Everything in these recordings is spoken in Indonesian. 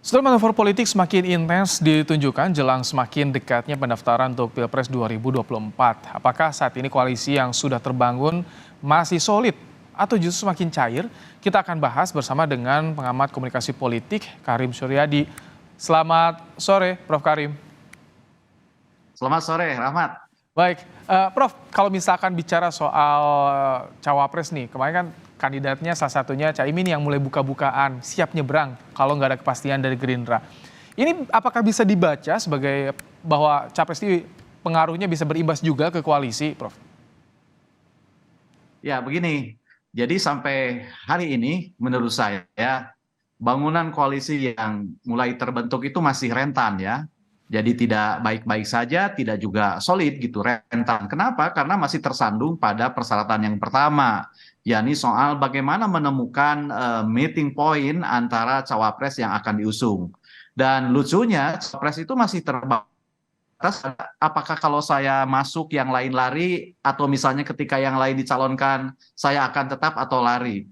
Setelah manuver politik semakin intens ditunjukkan jelang semakin dekatnya pendaftaran untuk Pilpres 2024. Apakah saat ini koalisi yang sudah terbangun masih solid atau justru semakin cair? Kita akan bahas bersama dengan pengamat komunikasi politik Karim Suryadi. Selamat sore, Prof. Karim. Selamat sore, Rahmat. Baik, Prof, kalau misalkan bicara soal cawapres nih, kemarin kan kandidatnya salah satunya Caimin yang mulai buka-bukaan, siap nyebrang kalau nggak ada kepastian dari Gerindra. Ini apakah bisa dibaca sebagai bahwa capres ini pengaruhnya bisa berimbas juga ke koalisi, Prof? Ya, begini. Jadi sampai hari ini menurut saya bangunan koalisi yang mulai terbentuk itu masih rentan ya. Jadi tidak baik-baik saja, tidak juga solid gitu, rentan. Kenapa? Karena masih tersandung pada persyaratan yang pertama, yakni soal bagaimana menemukan meeting point antara cawapres yang akan diusung. Dan lucunya, cawapres itu masih terbatas. Apakah kalau saya masuk yang lain lari, atau misalnya ketika yang lain dicalonkan, saya akan tetap atau lari.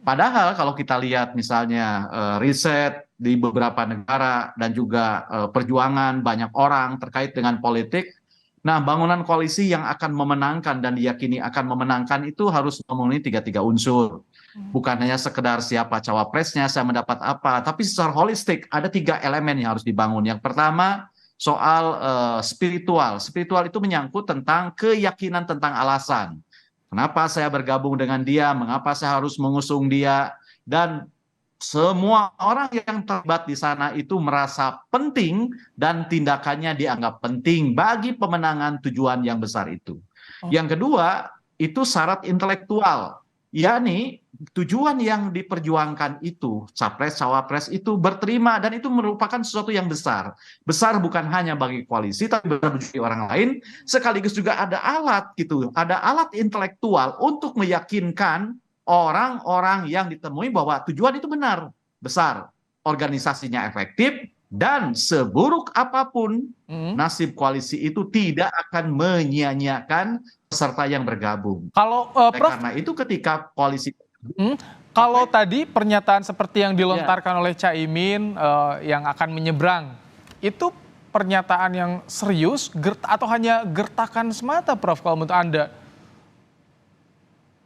Padahal kalau kita lihat misalnya riset di beberapa negara dan juga perjuangan banyak orang terkait dengan politik, nah bangunan koalisi yang akan memenangkan dan diyakini akan memenangkan itu harus memenuhi tiga unsur. Bukan hanya sekedar siapa cawapresnya, saya mendapat apa, tapi secara holistik ada 3 elemen yang harus dibangun. Yang pertama soal spiritual. Spiritual itu menyangkut tentang keyakinan tentang alasan. Kenapa saya bergabung dengan dia, mengapa saya harus mengusung dia, dan semua orang yang terlibat di sana itu merasa penting dan tindakannya dianggap penting bagi pemenangan tujuan yang besar itu. Yang kedua, itu syarat intelektual, yakni tujuan yang diperjuangkan itu, capres, cawapres itu berterima dan itu merupakan sesuatu yang besar. Besar bukan hanya bagi koalisi, tapi bagi orang lain, sekaligus juga ada alat gitu, ada alat intelektual untuk meyakinkan orang-orang yang ditemui bahwa tujuan itu benar, besar, organisasinya efektif, dan seburuk apapun nasib koalisi itu tidak akan menyia-nyiakan peserta yang bergabung. Kalau Prof, Karena itu ketika koalisi kalau tadi pernyataan seperti yang dilontarkan oleh Caimin yang akan menyeberang, itu pernyataan yang serius atau hanya gertakan semata, Prof, kalau menurut Anda?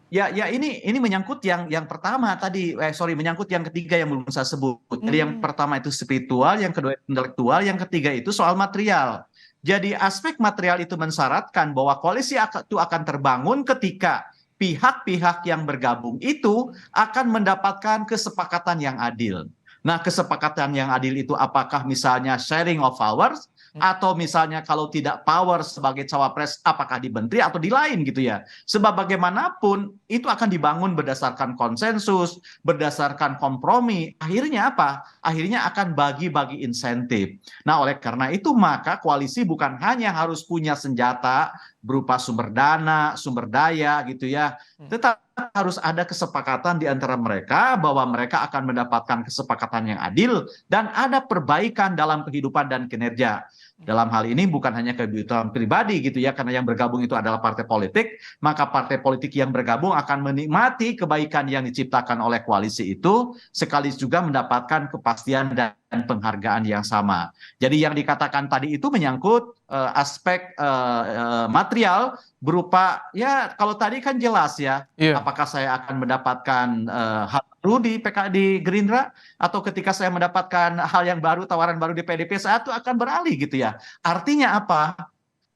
Ya, ini menyangkut yang pertama tadi, menyangkut yang ketiga yang belum saya sebut. Jadi yang pertama itu spiritual, yang kedua intelektual, yang ketiga itu soal material. Jadi aspek material itu mensyaratkan bahwa koalisi itu akan terbangun ketika pihak-pihak yang bergabung itu akan mendapatkan kesepakatan yang adil. Nah, kesepakatan yang adil itu apakah misalnya sharing of powers, atau misalnya kalau tidak power sebagai cawapres apakah di menteri atau di lain gitu ya. Sebab bagaimanapun itu akan dibangun berdasarkan konsensus, berdasarkan kompromi. Akhirnya apa? Akhirnya akan bagi-bagi insentif. Nah, oleh karena itu maka koalisi bukan hanya harus punya senjata berupa sumber dana, sumber daya gitu ya. Tetapi harus ada kesepakatan di antara mereka bahwa mereka akan mendapatkan kesepakatan yang adil dan ada perbaikan dalam kehidupan dan kinerja. Dalam hal ini bukan hanya kebutuhan pribadi gitu ya, karena yang bergabung itu adalah partai politik, maka partai politik yang bergabung akan menikmati kebaikan yang diciptakan oleh koalisi itu, sekaligus juga mendapatkan kepastian dan penghargaan yang sama. Jadi yang dikatakan tadi itu menyangkut aspek material berupa, ya kalau tadi kan jelas ya, apakah saya akan mendapatkan hal baru di PKD Gerindra, atau ketika saya mendapatkan hal yang baru, tawaran baru di PDP, saya tuh akan beralih gitu ya. Artinya apa?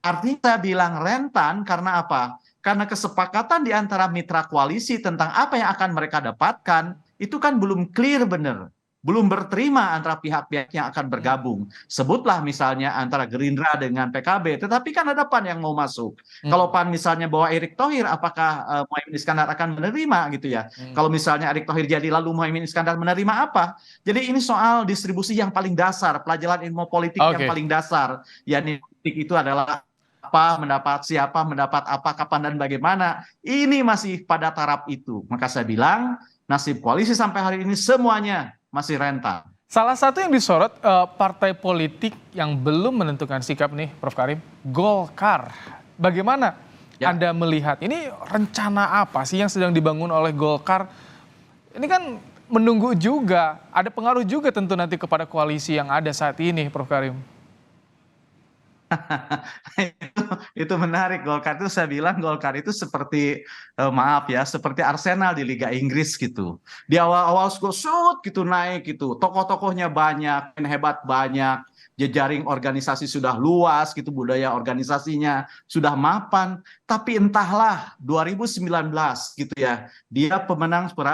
Artinya saya bilang rentan karena apa? Karena kesepakatan di antara mitra koalisi tentang apa yang akan mereka dapatkan, itu kan belum clear benar. Belum berterima antara pihak-pihak yang akan bergabung. Sebutlah misalnya antara Gerindra dengan PKB, tetapi kan ada PAN yang mau masuk. Kalau PAN misalnya bawa Erick Thohir, apakah Muhaimin Iskandar akan menerima gitu ya? Kalau misalnya Erick Thohir jadi lalu Muhaimin Iskandar menerima apa? Jadi ini soal distribusi yang paling dasar, pelajaran ilmu politik yang paling dasar. Yakni politik itu adalah apa, mendapat siapa, mendapat apa, kapan dan bagaimana. Ini masih pada taraf itu. Maka saya bilang nasib koalisi sampai hari ini semuanya masih rentan. Salah satu yang disorot partai politik yang belum menentukan sikap nih, Prof. Karim, Golkar. Bagaimana Anda melihat ini rencana apa sih yang sedang dibangun oleh Golkar? Ini kan menunggu juga, ada pengaruh juga tentu nanti kepada koalisi yang ada saat ini, Prof. Karim. Itu menarik. Golkar itu saya bilang Golkar itu seperti maaf ya, seperti Arsenal di Liga Inggris gitu. Di awal-awal shoot gitu naik gitu. Tokoh-tokohnya banyak, yang hebat banyak, jejaring organisasi sudah luas gitu, budaya organisasinya sudah mapan. Tapi entahlah 2019 gitu ya, dia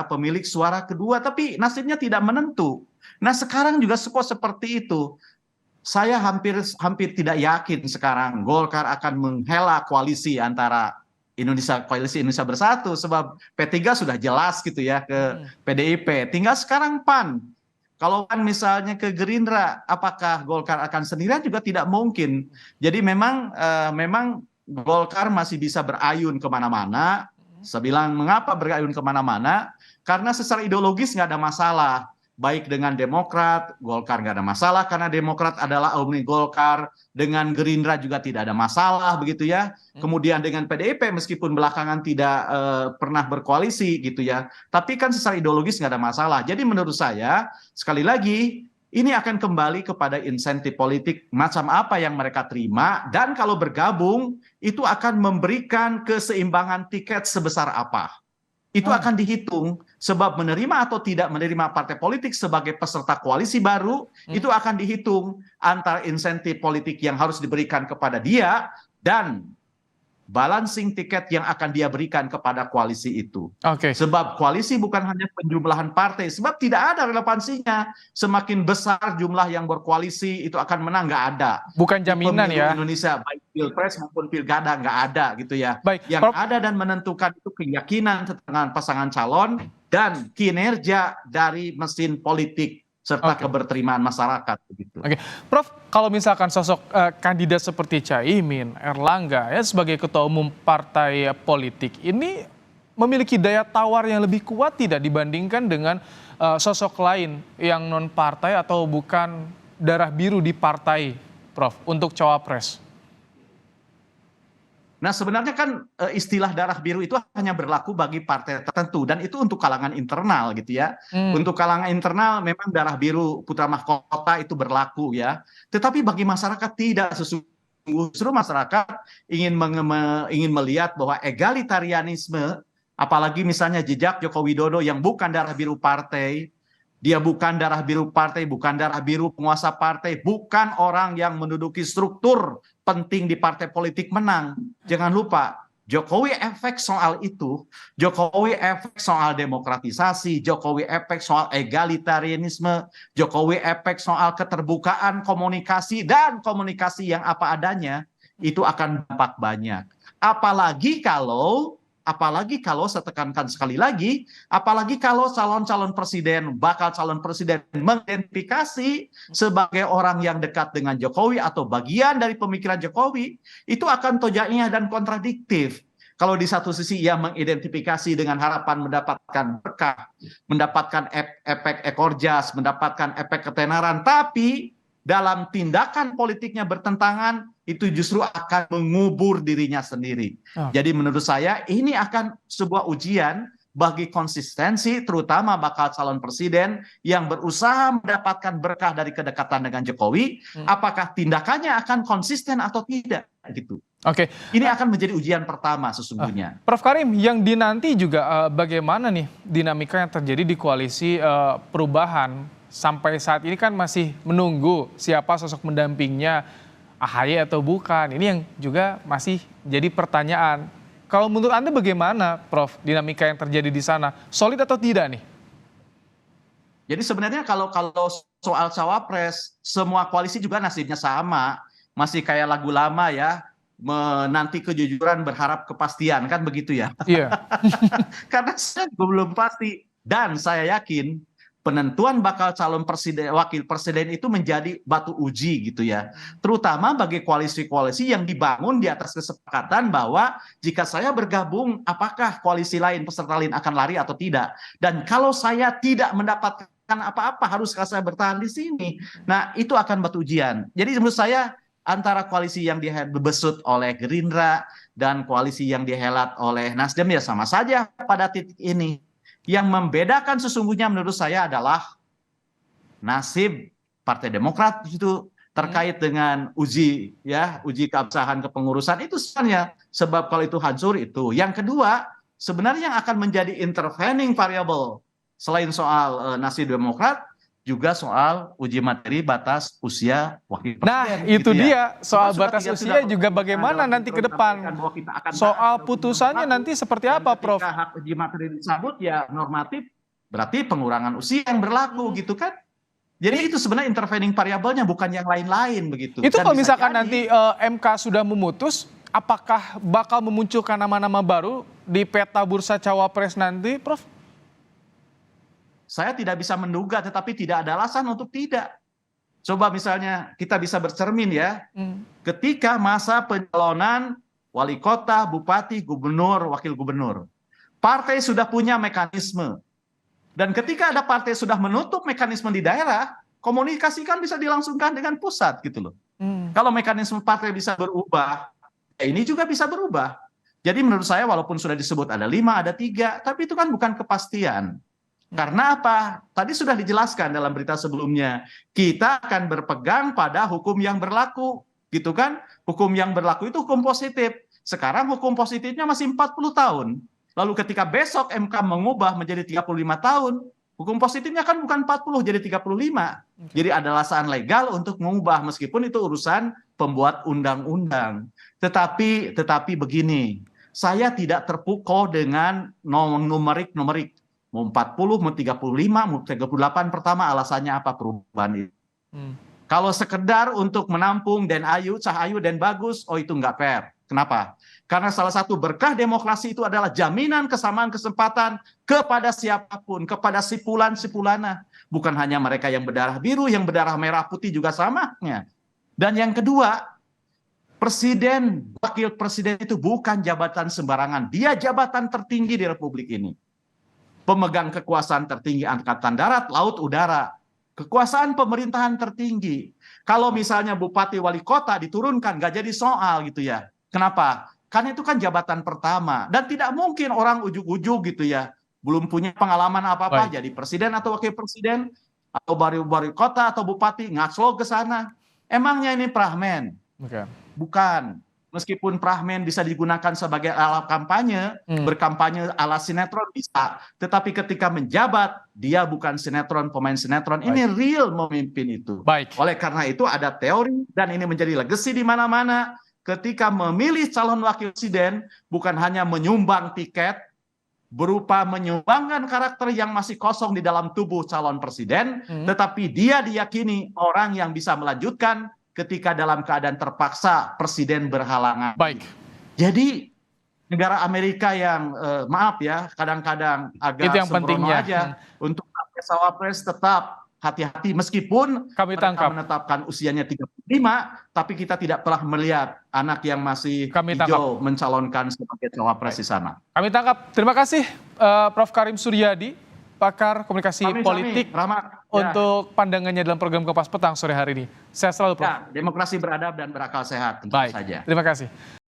pemilik suara kedua, tapi nasibnya tidak menentu. Nah sekarang juga seperti itu. Saya hampir tidak yakin sekarang Golkar akan menghela koalisi antara koalisi Indonesia Bersatu, sebab P3 sudah jelas gitu ya ke PDIP. Tinggal sekarang PAN. Kalau PAN misalnya ke Gerindra, apakah Golkar akan sendirian juga tidak mungkin. Jadi memang Golkar masih bisa berayun kemana-mana. Saya bilang mengapa berayun kemana-mana? Karena secara ideologis nggak ada masalah. Baik dengan Demokrat, Golkar nggak ada masalah karena Demokrat adalah alumni Golkar. Dengan Gerindra juga tidak ada masalah begitu ya. Kemudian dengan PDIP meskipun belakangan tidak pernah berkoalisi gitu ya. Tapi kan secara ideologis nggak ada masalah. Jadi menurut saya sekali lagi ini akan kembali kepada insentif politik macam apa yang mereka terima. Dan kalau bergabung itu akan memberikan keseimbangan tiket sebesar apa. Itu akan dihitung, sebab menerima atau tidak menerima partai politik sebagai peserta koalisi baru, itu akan dihitung antara insentif politik yang harus diberikan kepada dia dan balancing tiket yang akan dia berikan kepada koalisi itu. Sebab koalisi bukan hanya penjumlahan partai, sebab tidak ada relevansinya. Semakin besar jumlah yang berkoalisi itu akan menang, nggak ada. Bukan jaminan ya. Indonesia baik pilpres maupun pilkada nggak ada gitu ya. Baik, yang ada dan menentukan itu keyakinan dengan pasangan calon dan kinerja dari mesin politik serta keberterimaan masyarakat begitu. Prof, kalau misalkan sosok kandidat seperti Caimin, Erlangga ya sebagai ketua umum partai politik ini memiliki daya tawar yang lebih kuat tidak dibandingkan dengan sosok lain yang non partai atau bukan darah biru di partai, Prof, untuk cawapres? Nah sebenarnya kan istilah darah biru itu hanya berlaku bagi partai tertentu dan itu untuk kalangan internal gitu ya. Untuk kalangan internal memang darah biru putra mahkota itu berlaku ya. Tetapi bagi masyarakat tidak sesungguhnya. Justru masyarakat ingin melihat bahwa egalitarianisme, apalagi misalnya jejak Joko Widodo yang bukan darah biru partai, dia bukan darah biru partai, bukan darah biru penguasa partai, bukan orang yang menduduki struktur penting di partai politik menang. Jangan lupa, Jokowi efek soal itu, Jokowi efek soal demokratisasi, Jokowi efek soal egalitarianisme, Jokowi efek soal keterbukaan komunikasi dan komunikasi yang apa adanya, itu akan dampak banyak. Apalagi kalau saya tekankan sekali lagi, apalagi kalau bakal calon presiden mengidentifikasi sebagai orang yang dekat dengan Jokowi atau bagian dari pemikiran Jokowi, itu akan tojaiyah dan kontradiktif. Kalau di satu sisi ia mengidentifikasi dengan harapan mendapatkan berkah, mendapatkan efek ekor jas, mendapatkan efek ketenaran, tapi dalam tindakan politiknya bertentangan, itu justru akan mengubur dirinya sendiri. Jadi menurut saya ini akan sebuah ujian bagi konsistensi terutama bakal calon presiden yang berusaha mendapatkan berkah dari kedekatan dengan Jokowi, apakah tindakannya akan konsisten atau tidak gitu. Ini akan menjadi ujian pertama sesungguhnya. Prof. Karim, yang dinanti juga bagaimana nih dinamika yang terjadi di koalisi perubahan sampai saat ini kan masih menunggu siapa sosok mendampingnya, AHY atau bukan. Ini yang juga masih jadi pertanyaan. Kalau menurut Anda bagaimana, Prof, dinamika yang terjadi di sana? Solid atau tidak nih? Jadi sebenarnya kalau soal cawapres, semua koalisi juga nasibnya sama. Masih kayak lagu lama ya, menanti kejujuran berharap kepastian, kan begitu ya? Iya. Karena saya belum pasti. Dan saya yakin penentuan bakal calon presiden, wakil presiden itu menjadi batu uji gitu ya. Terutama bagi koalisi-koalisi yang dibangun di atas kesepakatan bahwa jika saya bergabung, apakah koalisi lain, peserta lain akan lari atau tidak. Dan kalau saya tidak mendapatkan apa-apa, haruskah saya bertahan di sini? Nah, itu akan batu ujian. Jadi menurut saya antara koalisi yang dibesut oleh Gerindra dan koalisi yang dihelat oleh Nasdem ya sama saja pada titik ini. Yang membedakan sesungguhnya menurut saya adalah nasib Partai Demokrat itu terkait dengan uji keabsahan kepengurusan itu sebenarnya, sebab kalau itu hancur itu. Yang kedua, sebenarnya yang akan menjadi intervening variable selain soal nasib Demokrat juga soal uji materi batas usia wakil presiden. Nah, itu gitu ya. dia soal Sudah batas sudah usia juga bagaimana dalam nanti ke intro depan. sampaikan bahwa kita akan Soal bahas putusannya 2021, nanti seperti dan apa, Prof? ketika hak uji materi dicabut ya normatif berarti pengurangan usia yang berlaku gitu kan. Jadi itu sebenarnya intervening variabelnya bukan yang lain-lain begitu. Itu Dan kalau bisa misalkan jadi, nanti MK sudah memutus, apakah bakal memunculkan nama-nama baru di peta bursa cawapres nanti, Prof? saya tidak bisa menduga, tetapi tidak ada alasan untuk tidak. Coba misalnya kita bisa bercermin ya, ketika masa pencalonan wali kota, bupati, gubernur, wakil gubernur, partai sudah punya mekanisme. Dan ketika ada partai sudah menutup mekanisme di daerah, komunikasi kan bisa dilangsungkan dengan pusat gitu loh. Kalau mekanisme partai bisa berubah, ya ini juga bisa berubah. Jadi menurut saya walaupun sudah disebut ada 5, ada 3, tapi itu kan bukan kepastian. Karena apa? Tadi sudah dijelaskan dalam berita sebelumnya. Kita akan berpegang pada hukum yang berlaku, gitu kan? Hukum yang berlaku itu hukum positif. Sekarang hukum positifnya masih 40 tahun. Lalu ketika besok MK mengubah menjadi 35 tahun, hukum positifnya kan bukan 40 jadi 35. Jadi ada alasan legal untuk mengubah meskipun itu urusan pembuat undang-undang. Tetapi begini, saya tidak terpukau dengan numerik. Mau 40, mau 35, mau 38, pertama alasannya apa perubahan itu? Kalau sekedar untuk menampung Den Ayu, Cah Ayu, Den Bagus, oh itu nggak fair. Kenapa? Karena salah satu berkah demokrasi itu adalah jaminan kesamaan kesempatan kepada siapapun, kepada sipulan-sipulana. Bukan hanya mereka yang berdarah biru, yang berdarah merah putih juga samanya. Dan yang kedua, presiden, wakil presiden itu bukan jabatan sembarangan. Dia jabatan tertinggi di Republik ini. Pemegang kekuasaan tertinggi angkatan darat, laut, udara. Kekuasaan pemerintahan tertinggi. Kalau misalnya bupati wali kota diturunkan, nggak jadi soal gitu ya. Kenapa? Karena itu kan jabatan pertama. Dan tidak mungkin orang ujuk-ujuk gitu ya. Belum punya pengalaman apa-apa, jadi presiden atau wakil presiden, atau baru kota atau bupati, ngaclo ke sana. Emangnya ini prahmen? Bukan. Meskipun prahmen bisa digunakan sebagai alat kampanye, berkampanye ala sinetron bisa. Tetapi ketika menjabat, dia bukan sinetron, pemain sinetron. Ini real memimpin itu. Oleh karena itu ada teori, dan ini menjadi legacy di mana-mana. Ketika memilih calon wakil presiden, bukan hanya menyumbang tiket, berupa menyumbangkan karakter yang masih kosong di dalam tubuh calon presiden, tetapi dia diyakini orang yang bisa melanjutkan ketika dalam keadaan terpaksa presiden berhalangan. Jadi negara Amerika yang maaf ya kadang-kadang agak sembrono aja untuk cawapres tetap hati-hati meskipun mereka menetapkan usianya 35, tapi kita tidak pernah melihat anak yang masih hijau mencalonkan sebagai cawapres di sana. Kami tangkap. Terima kasih Prof. Karim Suryadi, pakar komunikasi politik, untuk pandangannya dalam program Kompas Petang sore hari ini. Sehat selalu, Prof. Ya, demokrasi beradab dan berakal sehat, tentu saja. Terima kasih.